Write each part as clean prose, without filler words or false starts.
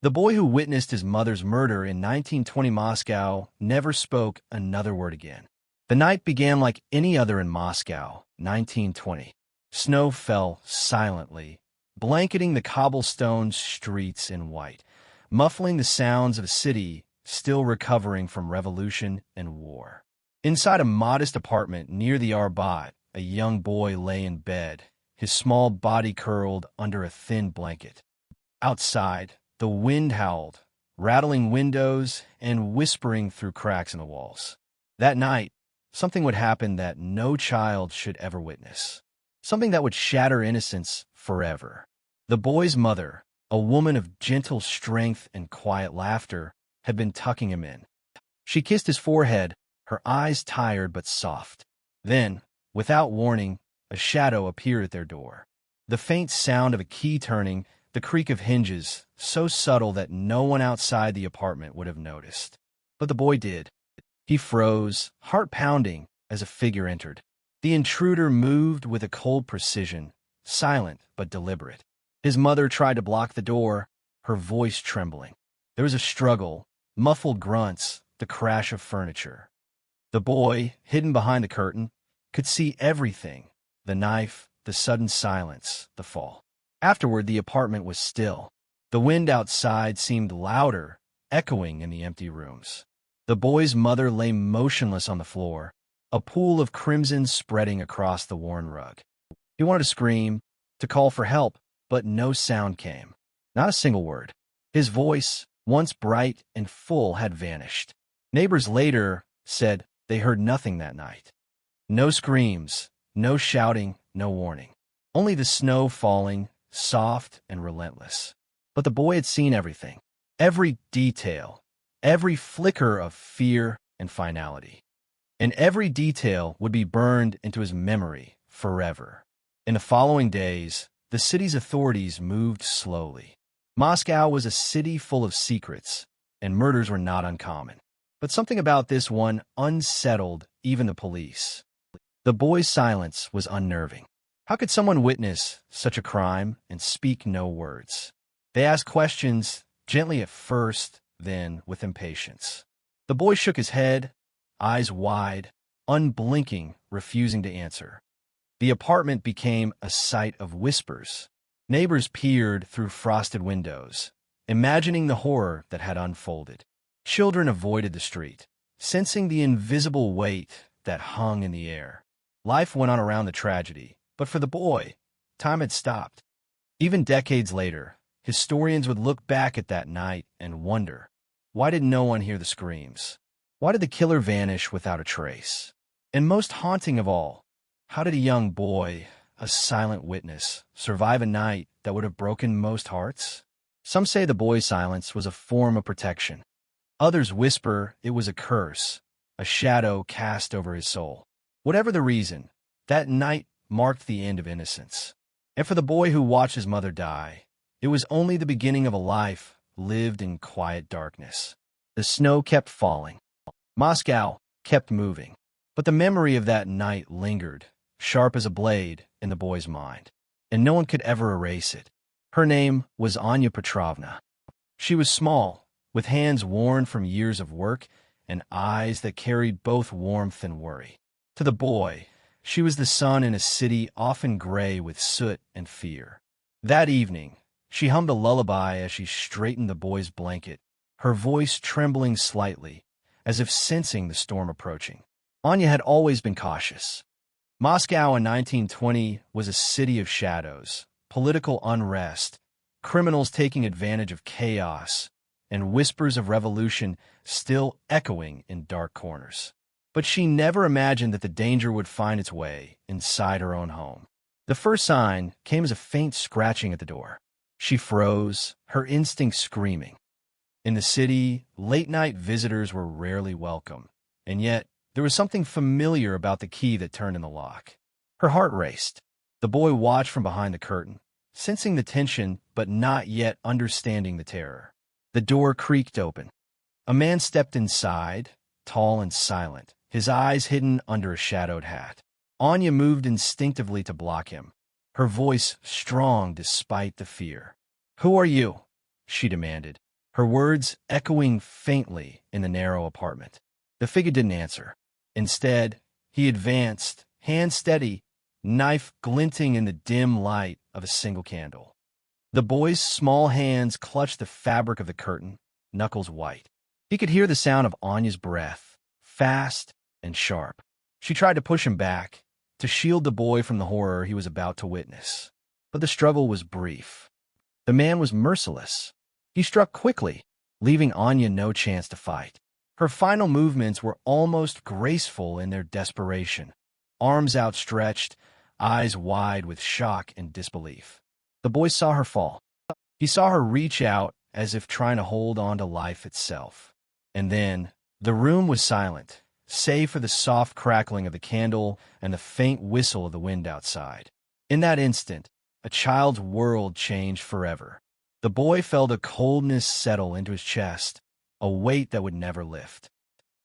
The boy who witnessed his mother's murder in 1920 Moscow never spoke another word again. The night began like any other in Moscow, 1920. Snow fell silently, blanketing the cobblestone streets in white, muffling the sounds of a city still recovering from revolution and war. Inside a modest apartment near the Arbat, a young boy lay in bed, his small body curled under a thin blanket. Outside, the wind howled, rattling windows and whispering through cracks in the walls. That night, something would happen that no child should ever witness. Something that would shatter innocence forever. The boy's mother, a woman of gentle strength and quiet laughter, had been tucking him in. She kissed his forehead, her eyes tired but soft. Then, without warning, a shadow appeared at their door. The faint sound of a key turning, the creak of hinges, so subtle that no one outside the apartment would have noticed. But the boy did. He froze, heart pounding, as a figure entered. The intruder moved with a cold precision, silent but deliberate. His mother tried to block the door, her voice trembling. There was a struggle, muffled grunts, the crash of furniture. The boy, hidden behind the curtain, could see everything: the knife, the sudden silence, the fall. Afterward, the apartment was still. The wind outside seemed louder, echoing in the empty rooms. The boy's mother lay motionless on the floor, a pool of crimson spreading across the worn rug. He wanted to scream, to call for help, but no sound came. Not a single word. His voice, once bright and full, had vanished. Neighbors later said they heard nothing that night. No screams, no shouting, no warning. Only the snow falling, soft and relentless. But the boy had seen everything. Every detail. Every flicker of fear and finality. And every detail would be burned into his memory forever. In the following days, the city's authorities moved slowly. Moscow was a city full of secrets, and murders were not uncommon. But something about this one unsettled even the police. The boy's silence was unnerving. How could someone witness such a crime and speak no words? They asked questions, gently at first, then with impatience. The boy shook his head, eyes wide, unblinking, refusing to answer. The apartment became a site of whispers. Neighbors peered through frosted windows, imagining the horror that had unfolded. Children avoided the street, sensing the invisible weight that hung in the air. Life went on around the tragedy, but for the boy, time had stopped. Even decades later, historians would look back at that night and wonder, why did no one hear the screams? Why did the killer vanish without a trace? And most haunting of all, how did a young boy, a silent witness, survive a night that would have broken most hearts? Some say the boy's silence was a form of protection. Others whisper it was a curse, a shadow cast over his soul. Whatever the reason, that night marked the end of innocence. And for the boy who watched his mother die, it was only the beginning of a life lived in quiet darkness. The snow kept falling. Moscow kept moving. But the memory of that night lingered, sharp as a blade, in the boy's mind. And no one could ever erase it. Her name was Anya Petrovna. She was small, with hands worn from years of work and eyes that carried both warmth and worry. To the boy, she was the sun in a city often gray with soot and fear. That evening, she hummed a lullaby as she straightened the boy's blanket, her voice trembling slightly, as if sensing the storm approaching. Anya had always been cautious. Moscow in 1920 was a city of shadows, political unrest, criminals taking advantage of chaos, and whispers of revolution still echoing in dark corners. But she never imagined that the danger would find its way inside her own home. The first sign came as a faint scratching at the door. She froze, her instincts screaming. In the city, late-night visitors were rarely welcome, and yet there was something familiar about the key that turned in the lock. Her heart raced. The boy watched from behind the curtain, sensing the tension but not yet understanding the terror. The door creaked open. A man stepped inside, tall and silent, his eyes hidden under a shadowed hat. Anya moved instinctively to block him, her voice strong despite the fear. "Who are you?" she demanded, her words echoing faintly in the narrow apartment. The figure didn't answer. Instead, he advanced, hand steady, knife glinting in the dim light of a single candle. The boy's small hands clutched the fabric of the curtain, knuckles white. He could hear the sound of Anya's breath, fast and sharp. She tried to push him back, to shield the boy from the horror he was about to witness. But the struggle was brief. The man was merciless. He struck quickly, leaving Anya no chance to fight. Her final movements were almost graceful in their desperation, arms outstretched, eyes wide with shock and disbelief. The boy saw her fall. He saw her reach out as if trying to hold on to life itself. And then, the room was silent, save for the soft crackling of the candle and the faint whistle of the wind outside. In that instant, a child's world changed forever. The boy felt a coldness settle into his chest, a weight that would never lift.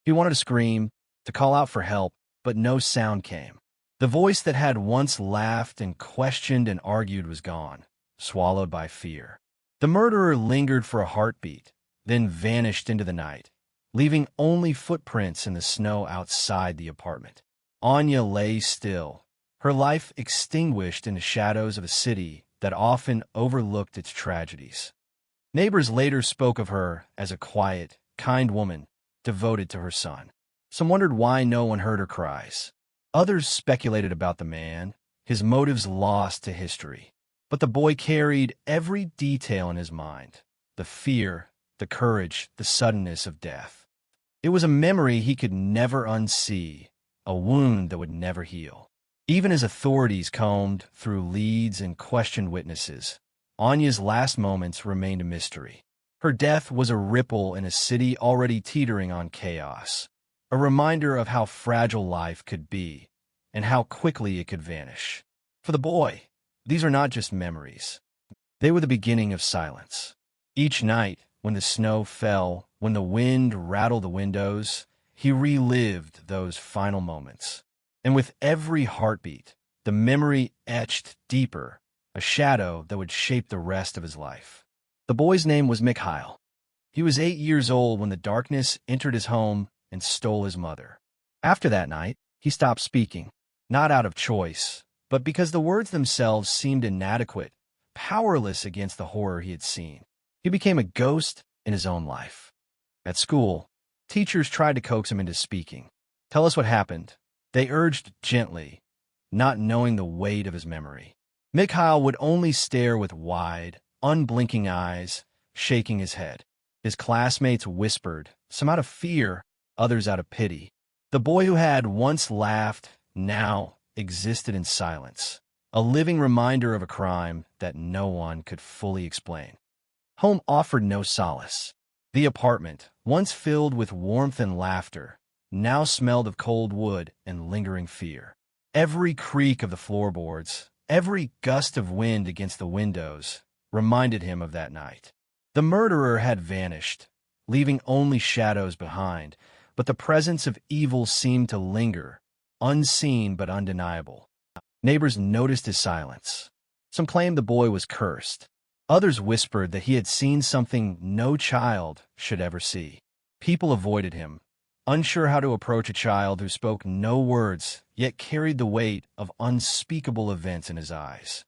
He wanted to scream, to call out for help, but no sound came. The voice that had once laughed and questioned and argued was gone, swallowed by fear. The murderer lingered for a heartbeat, then vanished into the night, leaving only footprints in the snow outside the apartment. Anya lay still, her life extinguished in the shadows of a city that often overlooked its tragedies. Neighbors later spoke of her as a quiet, kind woman devoted to her son. Some wondered why no one heard her cries. Others speculated about the man, his motives lost to history. But the boy carried every detail in his mind, the fear, the courage, the suddenness of death. It was a memory he could never unsee, a wound that would never heal. Even as authorities combed through leads and questioned witnesses, Anya's last moments remained a mystery. Her death was a ripple in a city already teetering on chaos, a reminder of how fragile life could be and how quickly it could vanish. For the boy, these are not just memories. They were the beginning of silence. Each night, when the snow fell, when the wind rattled the windows, he relived those final moments. And with every heartbeat, the memory etched deeper, a shadow that would shape the rest of his life. The boy's name was Mikhail. He was 8 years old when the darkness entered his home and stole his mother. After that night, he stopped speaking, not out of choice, but because the words themselves seemed inadequate, powerless against the horror he had seen. He became a ghost in his own life. At school, teachers tried to coax him into speaking. "Tell us what happened," they urged gently, not knowing the weight of his memory. Mikhail would only stare with wide, unblinking eyes, shaking his head. His classmates whispered, some out of fear, others out of pity. The boy who had once laughed now existed in silence, a living reminder of a crime that no one could fully explain. Home offered no solace. The apartment, once filled with warmth and laughter, now smelled of cold wood and lingering fear. Every creak of the floorboards, every gust of wind against the windows, reminded him of that night. The murderer had vanished, leaving only shadows behind, but the presence of evil seemed to linger, unseen but undeniable. Neighbors noticed his silence. Some claimed the boy was cursed. Others whispered that he had seen something no child should ever see. People avoided him, unsure how to approach a child who spoke no words, yet carried the weight of unspeakable events in his eyes.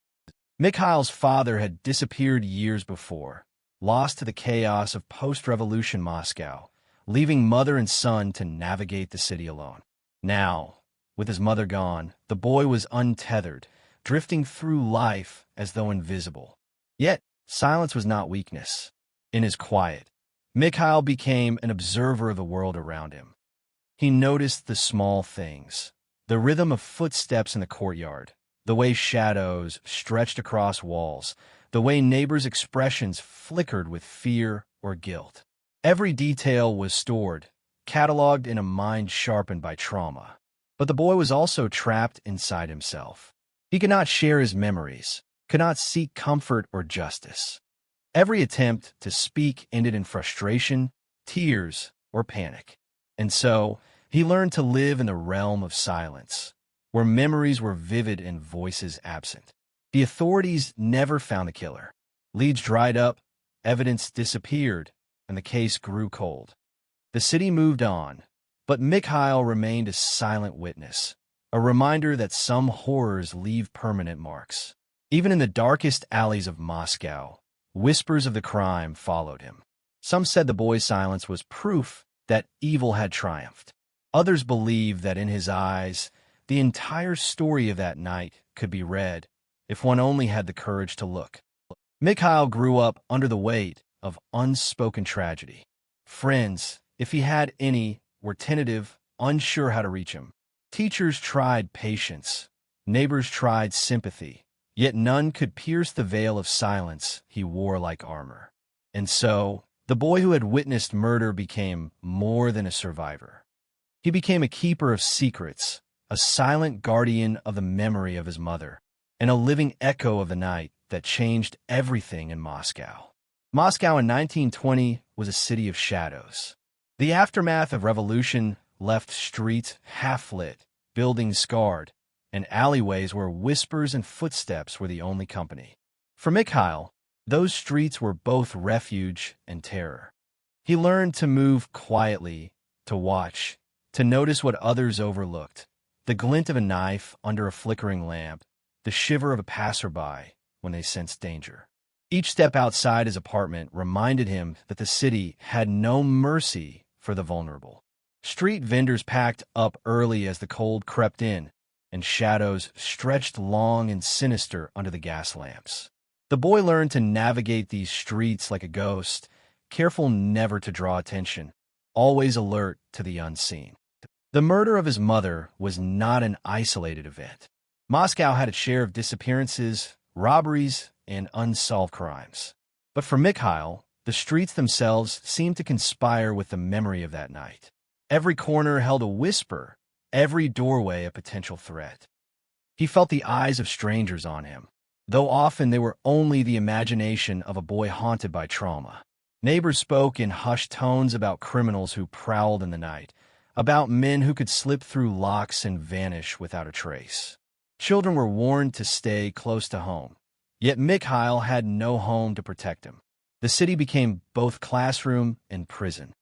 Mikhail's father had disappeared years before, lost to the chaos of post-revolution Moscow, leaving mother and son to navigate the city alone. Now, with his mother gone, the boy was untethered, drifting through life as though invisible. Yet, silence was not weakness. In his quiet, Mikhail became an observer of the world around him. He noticed the small things, the rhythm of footsteps in the courtyard, the way shadows stretched across walls, the way neighbors' expressions flickered with fear or guilt. Every detail was stored, cataloged in a mind sharpened by trauma. But the boy was also trapped inside himself. He could not share his memories, could not seek comfort or justice. Every attempt to speak ended in frustration, tears, or panic. And so, he learned to live in the realm of silence, where memories were vivid and voices absent. The authorities never found the killer. Leads dried up, evidence disappeared, and the case grew cold. The city moved on, but Mikhail remained a silent witness, a reminder that some horrors leave permanent marks. Even in the darkest alleys of Moscow, whispers of the crime followed him. Some said the boy's silence was proof that evil had triumphed. Others believed that in his eyes, the entire story of that night could be read if one only had the courage to look. Mikhail grew up under the weight of unspoken tragedy. Friends, if he had any, were tentative, unsure how to reach him. Teachers tried patience. Neighbors tried sympathy. Yet none could pierce the veil of silence he wore like armor. And so, the boy who had witnessed murder became more than a survivor. He became a keeper of secrets, a silent guardian of the memory of his mother, and a living echo of the night that changed everything in Moscow. Moscow in 1920 was a city of shadows. The aftermath of revolution left streets half-lit, buildings scarred, and alleyways where whispers and footsteps were the only company. For Mikhail, those streets were both refuge and terror. He learned to move quietly, to watch, to notice what others overlooked, the glint of a knife under a flickering lamp, the shiver of a passerby when they sensed danger. Each step outside his apartment reminded him that the city had no mercy for the vulnerable. Street vendors packed up early as the cold crept in, and shadows stretched long and sinister under the gas lamps. The boy learned to navigate these streets like a ghost, careful never to draw attention, always alert to the unseen. The murder of his mother was not an isolated event. Moscow had its share of disappearances, robberies, and unsolved crimes. But for Mikhail, the streets themselves seemed to conspire with the memory of that night. Every corner held a whisper, every doorway a potential threat. He felt the eyes of strangers on him, though often they were only the imagination of a boy haunted by trauma. Neighbors spoke in hushed tones about criminals who prowled in the night, about men who could slip through locks and vanish without a trace. Children were warned to stay close to home, yet Mikhail had no home to protect him. The city became both classroom and prison.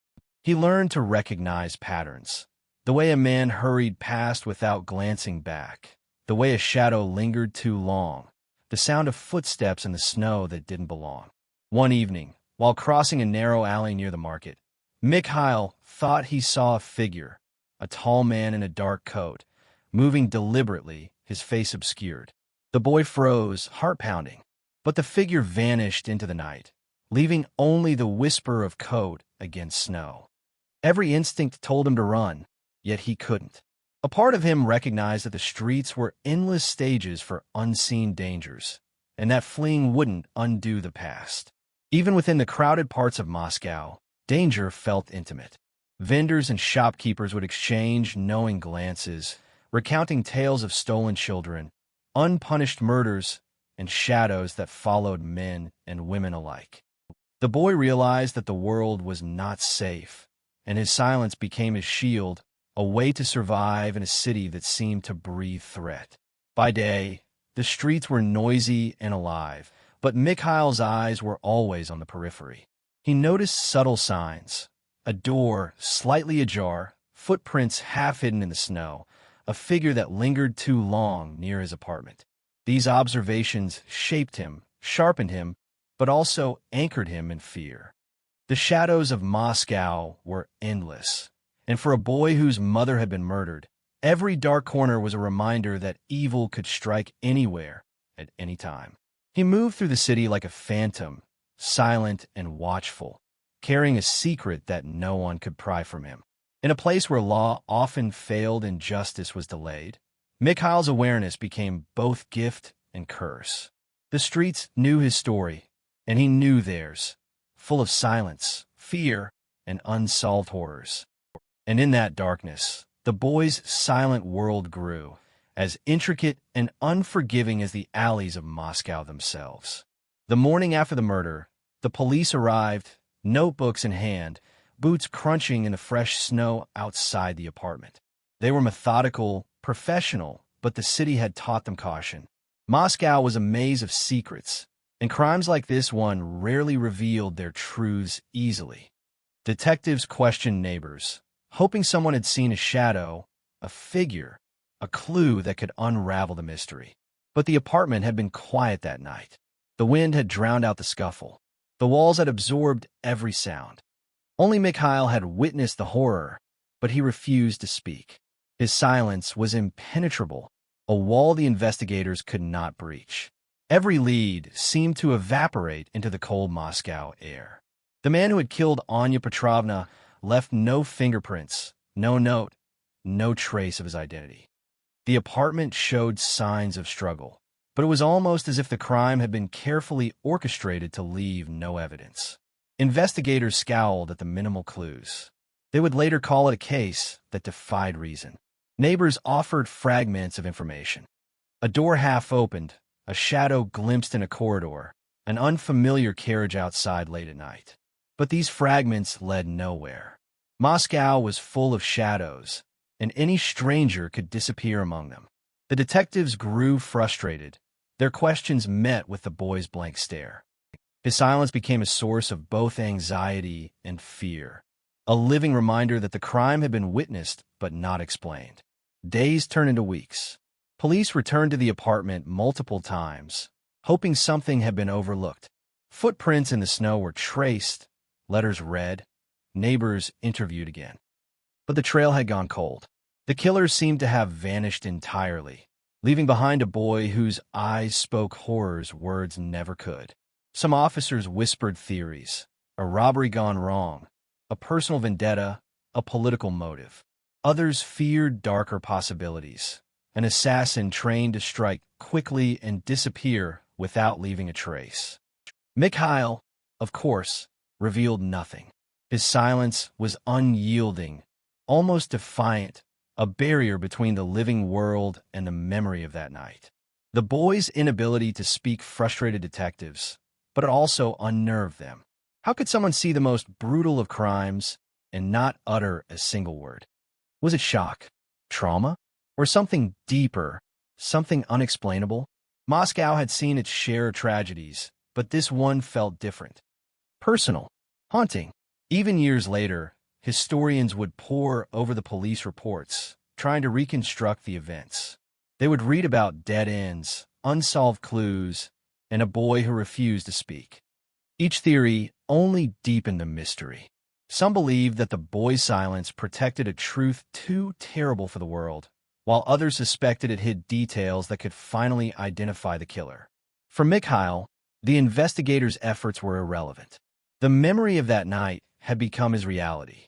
He learned to recognize patterns, the way a man hurried past without glancing back, the way a shadow lingered too long, the sound of footsteps in the snow that didn't belong. One evening, while crossing a narrow alley near the market, Mikhail thought he saw a figure, a tall man in a dark coat, moving deliberately, his face obscured. The boy froze, heart pounding, but the figure vanished into the night, leaving only the whisper of coat against snow. Every instinct told him to run, yet he couldn't. A part of him recognized that the streets were endless stages for unseen dangers, and that fleeing wouldn't undo the past. Even within the crowded parts of Moscow, danger felt intimate. Vendors and shopkeepers would exchange knowing glances, recounting tales of stolen children, unpunished murders, and shadows that followed men and women alike. The boy realized that the world was not safe, and his silence became his shield, a way to survive in a city that seemed to breathe threat. By day, the streets were noisy and alive, but Mikhail's eyes were always on the periphery. He noticed subtle signs: a door slightly ajar, footprints half hidden in the snow, a figure that lingered too long near his apartment. These observations shaped him, sharpened him, but also anchored him in fear. The shadows of Moscow were endless, and for a boy whose mother had been murdered, every dark corner was a reminder that evil could strike anywhere, at any time. He moved through the city like a phantom, silent and watchful, carrying a secret that no one could pry from him. In a place where law often failed and justice was delayed, Mikhail's awareness became both gift and curse. The streets knew his story, and he knew theirs, full of silence, fear, and unsolved horrors. And in that darkness, the boy's silent world grew, as intricate and unforgiving as the alleys of Moscow themselves. The morning after the murder, the police arrived, notebooks in hand, boots crunching in the fresh snow outside the apartment. They were methodical, professional, but the city had taught them caution. Moscow was a maze of secrets, and crimes like this one rarely revealed their truths easily. Detectives questioned neighbors, hoping someone had seen a shadow, a figure, a clue that could unravel the mystery. But the apartment had been quiet that night. The wind had drowned out the scuffle. The walls had absorbed every sound. Only Mikhail had witnessed the horror, but he refused to speak. His silence was impenetrable, a wall the investigators could not breach. Every lead seemed to evaporate into the cold Moscow air. The man who had killed Anya Petrovna left no fingerprints, no note, no trace of his identity. The apartment showed signs of struggle, but it was almost as if the crime had been carefully orchestrated to leave no evidence. Investigators scowled at the minimal clues. They would later call it a case that defied reason. Neighbors offered fragments of information. A door half opened, a shadow glimpsed in a corridor, an unfamiliar carriage outside late at night. But these fragments led nowhere. Moscow was full of shadows, and any stranger could disappear among them. The detectives grew frustrated, their questions met with the boy's blank stare. His silence became a source of both anxiety and fear, a living reminder that the crime had been witnessed but not explained. Days turned into weeks. Police returned to the apartment multiple times, hoping something had been overlooked. Footprints in the snow were traced, letters read, neighbors interviewed again. But the trail had gone cold. The killer seemed to have vanished entirely, leaving behind a boy whose eyes spoke horrors words never could. Some officers whispered theories, a robbery gone wrong, a personal vendetta, a political motive. Others feared darker possibilities, an assassin trained to strike quickly and disappear without leaving a trace. Mikhail, of course, revealed nothing. His silence was unyielding, almost defiant, a barrier between the living world and the memory of that night. The boy's inability to speak frustrated detectives, but it also unnerved them. How could someone see the most brutal of crimes and not utter a single word? Was it shock, trauma, or something deeper, something unexplainable? Moscow had seen its share of tragedies, but this one felt different. Personal, haunting. Even years later, historians would pore over the police reports, trying to reconstruct the events. They would read about dead ends, unsolved clues, and a boy who refused to speak. Each theory only deepened the mystery. Some believed that the boy's silence protected a truth too terrible for the world, while others suspected it hid details that could finally identify the killer. For Mikhail, the investigators' efforts were irrelevant. The memory of that night had become his reality.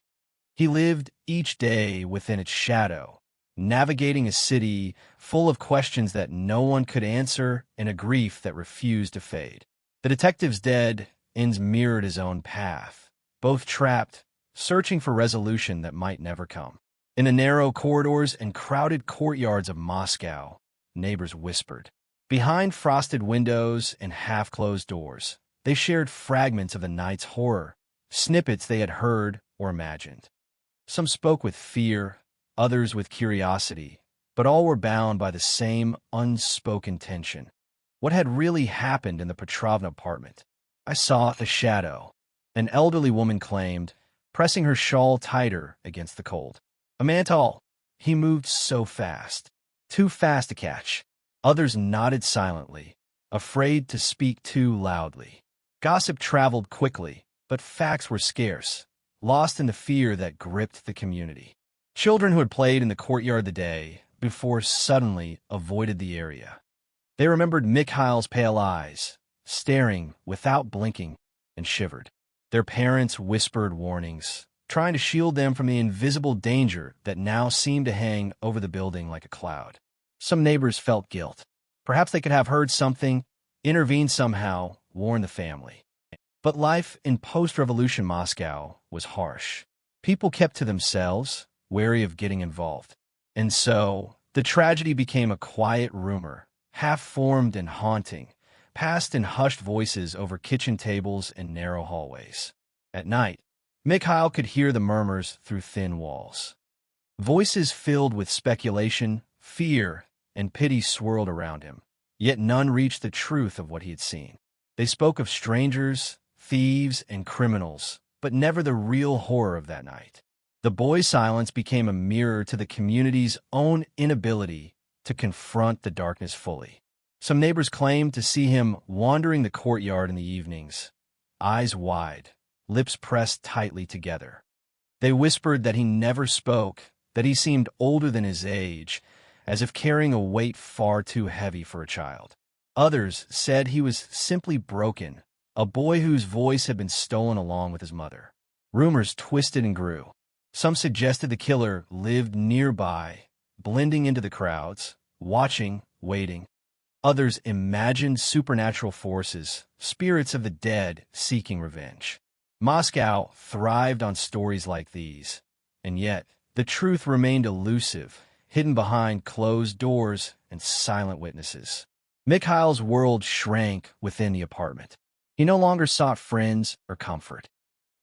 He lived each day within its shadow, navigating a city full of questions that no one could answer and a grief that refused to fade. The detective's dead ends mirrored his own path, both trapped, searching for resolution that might never come. In the narrow corridors and crowded courtyards of Moscow, neighbors whispered. Behind frosted windows and half-closed doors, they shared fragments of the night's horror, snippets they had heard or imagined. Some spoke with fear, others with curiosity, but all were bound by the same unspoken tension. What had really happened in the Petrovna apartment? I saw a shadow, an elderly woman claimed, pressing her shawl tighter against the cold. A man tall. He moved so fast, too fast to catch. Others nodded silently, afraid to speak too loudly. Gossip traveled quickly, but facts were scarce, lost in the fear that gripped the community. Children who had played in the courtyard the day before suddenly avoided the area. They remembered Mikhail's pale eyes, staring without blinking, and shivered. Their parents whispered warnings, trying to shield them from the invisible danger that now seemed to hang over the building like a cloud. Some neighbors felt guilt. Perhaps they could have heard something, intervened somehow, warned the family. But life in post-revolution Moscow was harsh. People kept to themselves, wary of getting involved. And so, the tragedy became a quiet rumor, half-formed and haunting, passed in hushed voices over kitchen tables and narrow hallways. At night, Mikhail could hear the murmurs through thin walls. Voices filled with speculation, fear, and pity swirled around him, yet none reached the truth of what he had seen. They spoke of strangers, thieves, and criminals, but never the real horror of that night. The boy's silence became a mirror to the community's own inability to confront the darkness fully. Some neighbors claimed to see him wandering the courtyard in the evenings, eyes wide, lips pressed tightly together. They whispered that he never spoke, that he seemed older than his age, as if carrying a weight far too heavy for a child. Others said he was simply broken, a boy whose voice had been stolen along with his mother. Rumors twisted and grew. Some suggested the killer lived nearby, blending into the crowds, watching, waiting. Others imagined supernatural forces, spirits of the dead seeking revenge. Moscow thrived on stories like these, and yet the truth remained elusive, hidden behind closed doors and silent witnesses. Mikhail's world shrank within the apartment. He no longer sought friends or comfort.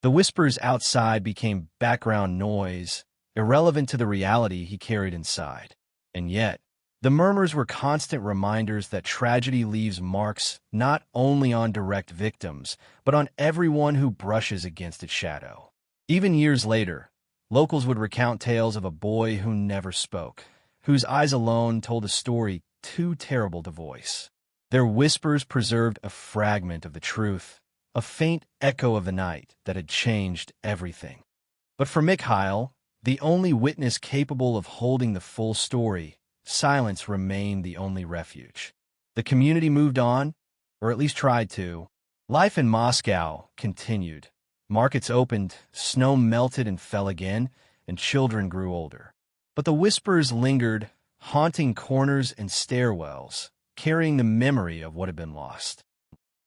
The whispers outside became background noise, irrelevant to the reality he carried inside. And yet, the murmurs were constant reminders that tragedy leaves marks not only on direct victims, but on everyone who brushes against its shadow. Even years later, locals would recount tales of a boy who never spoke, whose eyes alone told a story too terrible to voice. Their whispers preserved a fragment of the truth, a faint echo of the night that had changed everything. But for Mikhail, the only witness capable of holding the full story, silence remained the only refuge. The community moved on, or at least tried to. Life in Moscow continued. Markets opened, snow melted and fell again, and children grew older. But the whispers lingered, haunting corners and stairwells, carrying the memory of what had been lost.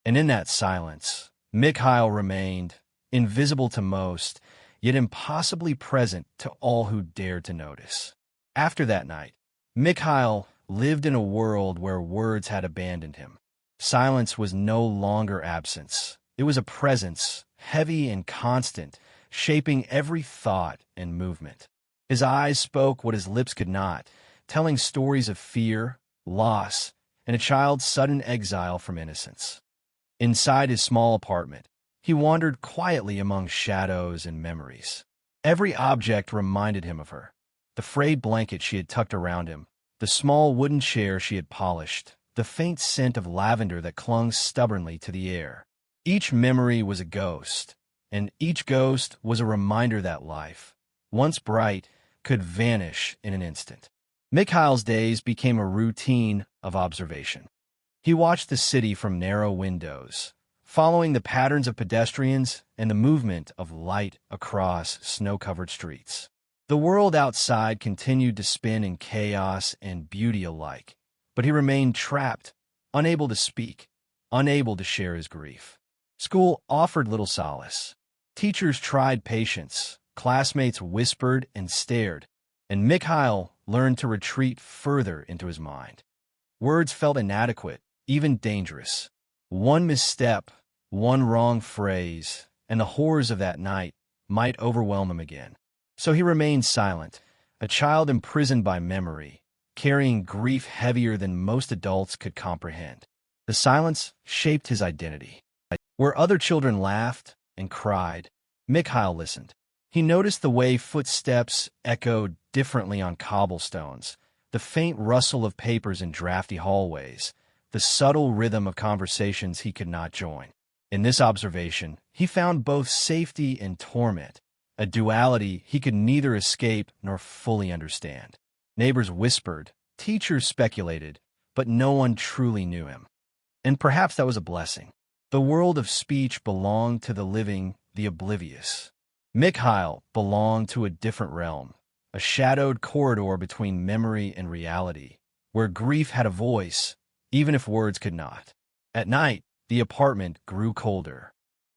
And in that silence, Mikhail remained, invisible to most, yet impossibly present to all who dared to notice. After that night, Mikhail lived in a world where words had abandoned him. Silence was no longer absence. It was a presence, heavy and constant, shaping every thought and movement. His eyes spoke what his lips could not, telling stories of fear, loss, and a child's sudden exile from innocence. Inside his small apartment, he wandered quietly among shadows and memories. Every object reminded him of her. The frayed blanket she had tucked around him, the small wooden chair she had polished, the faint scent of lavender that clung stubbornly to the air. Each memory was a ghost, and each ghost was a reminder that life, once bright, could vanish in an instant. Mikhail's days became a routine of observation. He watched the city from narrow windows, following the patterns of pedestrians and the movement of light across snow-covered streets. The world outside continued to spin in chaos and beauty alike, but he remained trapped, unable to speak, unable to share his grief. School offered little solace. Teachers tried patience, classmates whispered and stared, and Mikhail learned to retreat further into his mind. Words felt inadequate, even dangerous. One misstep, one wrong phrase, and the horrors of that night might overwhelm him again. So he remained silent, a child imprisoned by memory, carrying grief heavier than most adults could comprehend. The silence shaped his identity. Where other children laughed and cried, Mikhail listened. He noticed the way footsteps echoed differently on cobblestones, the faint rustle of papers in drafty hallways, the subtle rhythm of conversations he could not join. In this observation, he found both safety and torment, a duality he could neither escape nor fully understand. Neighbors whispered, teachers speculated, but no one truly knew him. And perhaps that was a blessing. The world of speech belonged to the living, the oblivious. Mikhail belonged to a different realm, a shadowed corridor between memory and reality, where grief had a voice, even if words could not. At night, the apartment grew colder.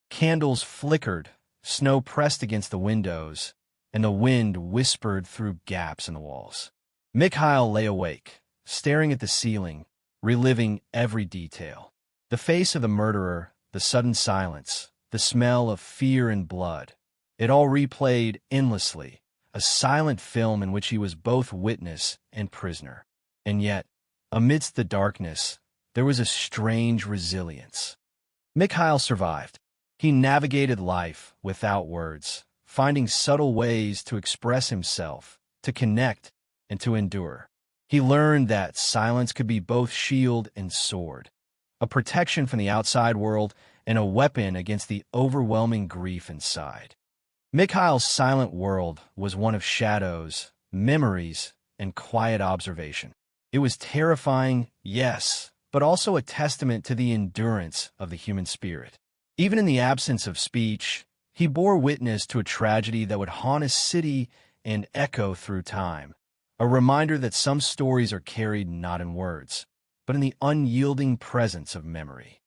Candles flickered, snow pressed against the windows, and the wind whispered through gaps in the walls. Mikhail lay awake, staring at the ceiling, reliving every detail. The face of the murderer, the sudden silence, the smell of fear and blood. It all replayed endlessly, a silent film in which he was both witness and prisoner. And yet, amidst the darkness, there was a strange resilience. Mikhail survived. He navigated life without words, finding subtle ways to express himself, to connect, and to endure. He learned that silence could be both shield and sword, a protection from the outside world and a weapon against the overwhelming grief inside. Mikhail's silent world was one of shadows, memories, and quiet observation. It was terrifying, yes, but also a testament to the endurance of the human spirit. Even in the absence of speech, he bore witness to a tragedy that would haunt his city and echo through time, a reminder that some stories are carried not in words, but in the unyielding presence of memory.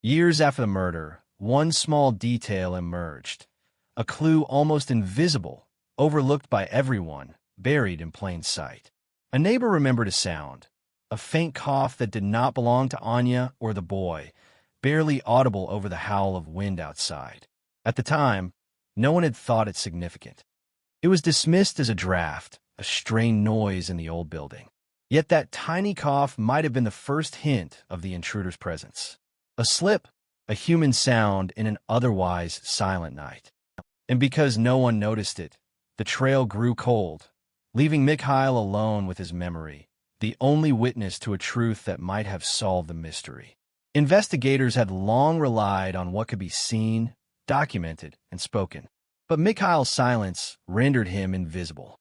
Years after the murder, one small detail emerged, a clue almost invisible, overlooked by everyone, buried in plain sight. A neighbor remembered a sound, a faint cough that did not belong to Anya or the boy, barely audible over the howl of wind outside. At the time, no one had thought it significant. It was dismissed as a draft, a strange noise in the old building. Yet that tiny cough might have been the first hint of the intruder's presence. A slip, a human sound in an otherwise silent night. And because no one noticed it, the trail grew cold, leaving Mikhail alone with his memory, the only witness to a truth that might have solved the mystery. Investigators had long relied on what could be seen, documented, and spoken, but Mikhail's silence rendered him invisible.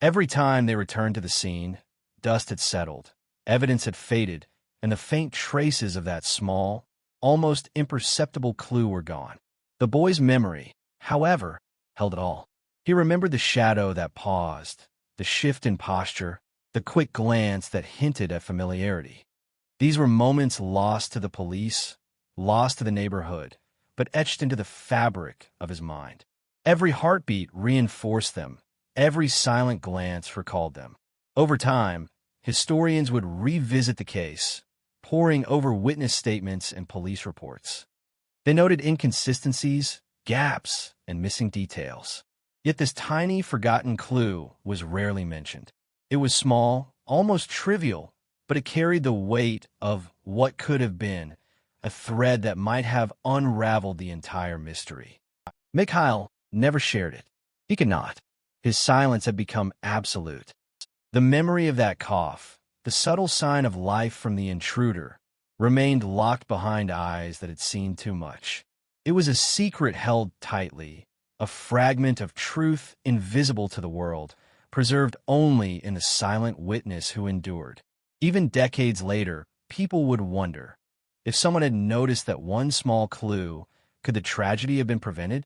Every time they returned to the scene, dust had settled, evidence had faded, and the faint traces of that small, almost imperceptible clue were gone. The boy's memory, however, held it all. He remembered the shadow that paused, the shift in posture, the quick glance that hinted at familiarity. These were moments lost to the police, lost to the neighborhood, but etched into the fabric of his mind. Every heartbeat reinforced them, every silent glance recalled them. Over time, historians would revisit the case, poring over witness statements and police reports. They noted inconsistencies, gaps, and missing details. Yet this tiny, forgotten clue was rarely mentioned. It was small, almost trivial, but it carried the weight of what could have been, a thread that might have unraveled the entire mystery. Mikhail never shared it. He could not. His silence had become absolute. The memory of that cough, the subtle sign of life from the intruder, remained locked behind eyes that had seen too much. It was a secret held tightly, a fragment of truth invisible to the world, preserved only in the silent witness who endured. Even decades later, people would wonder, if someone had noticed that one small clue, could the tragedy have been prevented?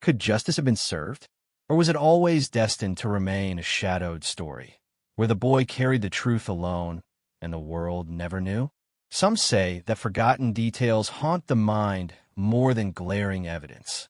Could justice have been served? Or was it always destined to remain a shadowed story, where the boy carried the truth alone and the world never knew? Some say that forgotten details haunt the mind more than glaring evidence.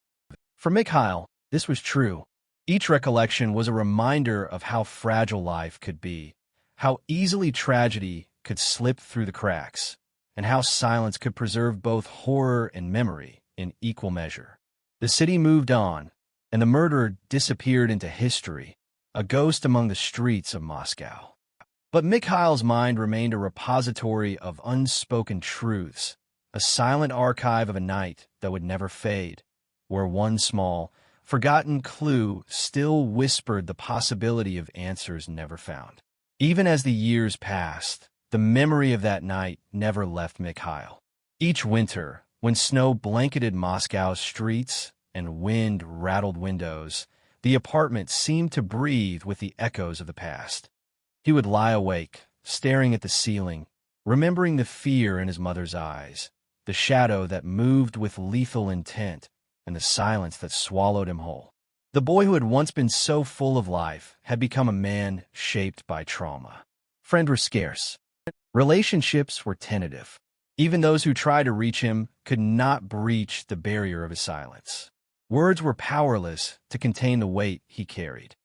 For Mikhail, this was true. Each recollection was a reminder of how fragile life could be, how easily tragedy could slip through the cracks, and how silence could preserve both horror and memory in equal measure. The city moved on, and the murderer disappeared into history, a ghost among the streets of Moscow. But Mikhail's mind remained a repository of unspoken truths, a silent archive of a night that would never fade, where one small, forgotten clue still whispered the possibility of answers never found. Even as the years passed, the memory of that night never left Mikhail. Each winter, when snow blanketed Moscow's streets and wind rattled windows, the apartment seemed to breathe with the echoes of the past. He would lie awake, staring at the ceiling, remembering the fear in his mother's eyes, the shadow that moved with lethal intent, and the silence that swallowed him whole. The boy who had once been so full of life had become a man shaped by trauma. Friends were scarce. Relationships were tentative. Even those who tried to reach him could not breach the barrier of his silence. Words were powerless to contain the weight he carried.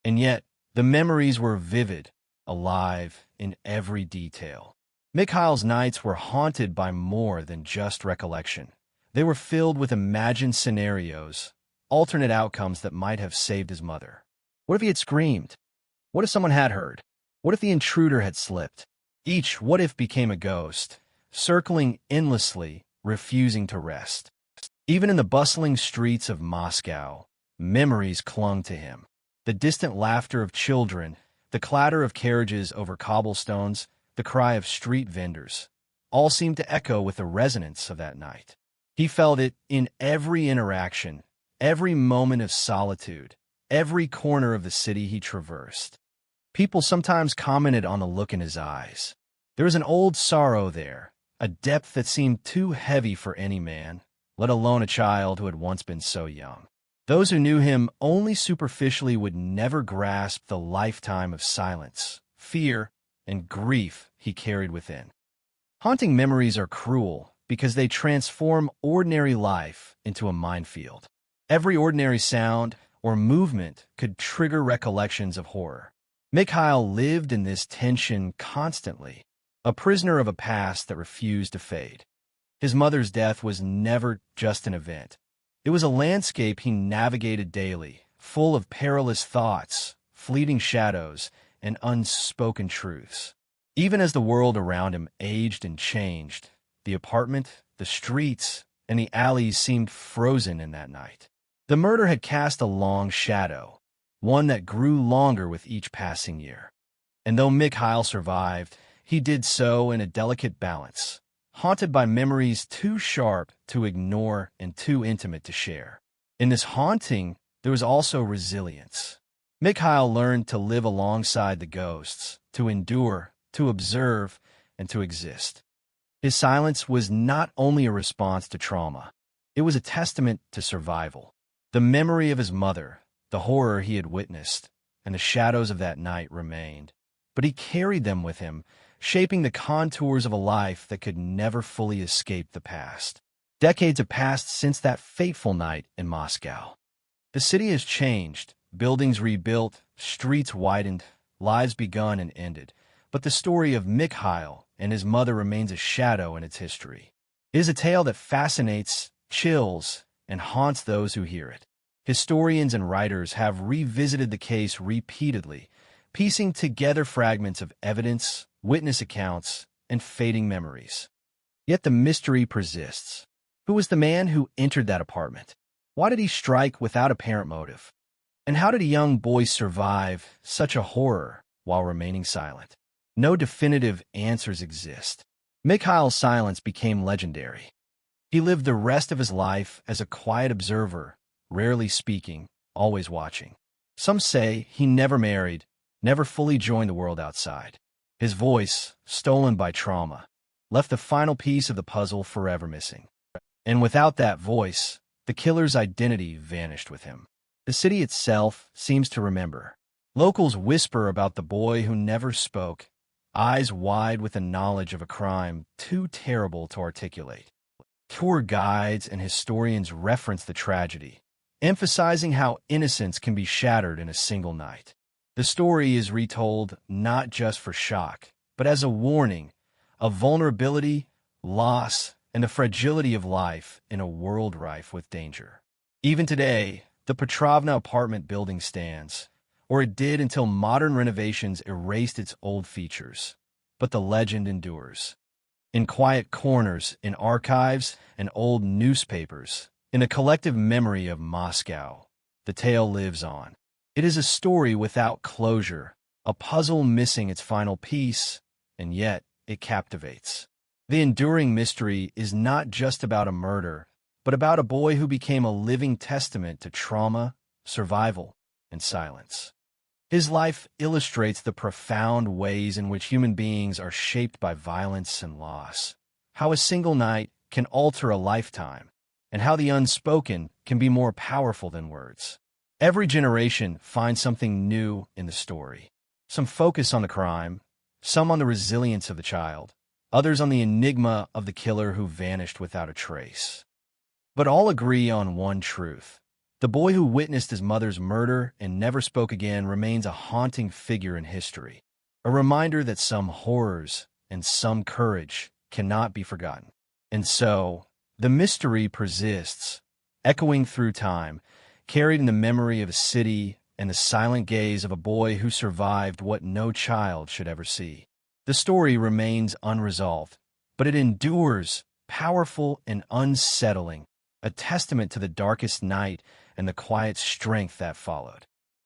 And yet, the memories were vivid, alive in every detail. Mikhail's nights were haunted by more than just recollection. They were filled with imagined scenarios, alternate outcomes that might have saved his mother. What if he had screamed? What if someone had heard? What if the intruder had slipped? Each what if became a ghost, circling endlessly, refusing to rest. Even in the bustling streets of Moscow, memories clung to him. The distant laughter of children, the clatter of carriages over cobblestones, the cry of street vendors, all seemed to echo with the resonance of that night. He felt it in every interaction, every moment of solitude, every corner of the city he traversed. People sometimes commented on the look in his eyes. There was an old sorrow there, a depth that seemed too heavy for any man, let alone a child who had once been so young. Those who knew him only superficially would never grasp the lifetime of silence, fear, and grief he carried within. Haunting memories are cruel because they transform ordinary life into a minefield. Every ordinary sound or movement could trigger recollections of horror. Mikhail lived in this tension constantly, a prisoner of a past that refused to fade. His mother's death was never just an event. It was a landscape he navigated daily, full of perilous thoughts, fleeting shadows, and unspoken truths. Even as the world around him aged and changed, the apartment, the streets, and the alleys seemed frozen in that night. The murder had cast a long shadow, one that grew longer with each passing year. And though Mikhail survived, he did so in a delicate balance, haunted by memories too sharp to ignore and too intimate to share. In this haunting, there was also resilience. Mikhail learned to live alongside the ghosts, to endure, to observe, and to exist. His silence was not only a response to trauma, it was a testament to survival. The memory of his mother, the horror he had witnessed, and the shadows of that night remained, but he carried them with him, shaping the contours of a life that could never fully escape the past. Decades have passed since that fateful night in Moscow. The city has changed, buildings rebuilt, streets widened, lives begun and ended, but the story of Mikhail and his mother remains a shadow in its history. It is a tale that fascinates, chills, and haunts those who hear it. Historians and writers have revisited the case repeatedly, piecing together fragments of evidence, witness accounts, and fading memories. Yet the mystery persists. Who was the man who entered that apartment? Why did he strike without apparent motive? And how did a young boy survive such a horror while remaining silent? No definitive answers exist. Mikhail's silence became legendary. He lived the rest of his life as a quiet observer, rarely speaking, always watching. Some say he never married, never fully joined the world outside. His voice, stolen by trauma, left the final piece of the puzzle forever missing. And without that voice, the killer's identity vanished with him. The city itself seems to remember. Locals whisper about the boy who never spoke, eyes wide with the knowledge of a crime too terrible to articulate. Tour guides and historians reference the tragedy, emphasizing how innocence can be shattered in a single night. The story is retold not just for shock, but as a warning of vulnerability, loss, and the fragility of life in a world rife with danger. Even today, the Petrovna apartment building stands, or it did until modern renovations erased its old features. But the legend endures. In quiet corners, in archives, and old newspapers, in the collective memory of Moscow, the tale lives on. It is a story without closure, a puzzle missing its final piece, and yet it captivates. The enduring mystery is not just about a murder, but about a boy who became a living testament to trauma, survival, and silence. His life illustrates the profound ways in which human beings are shaped by violence and loss, how a single night can alter a lifetime, and how the unspoken can be more powerful than words. Every generation finds something new in the story. Some focus on the crime, some on the resilience of the child, others on the enigma of the killer who vanished without a trace. But all agree on one truth. The boy who witnessed his mother's murder and never spoke again remains a haunting figure in history, a reminder that some horrors and some courage cannot be forgotten. And so, the mystery persists, echoing through time, carried in the memory of a city and the silent gaze of a boy who survived what no child should ever see. The story remains unresolved, but it endures, powerful and unsettling, a testament to the darkest night and the quiet strength that followed.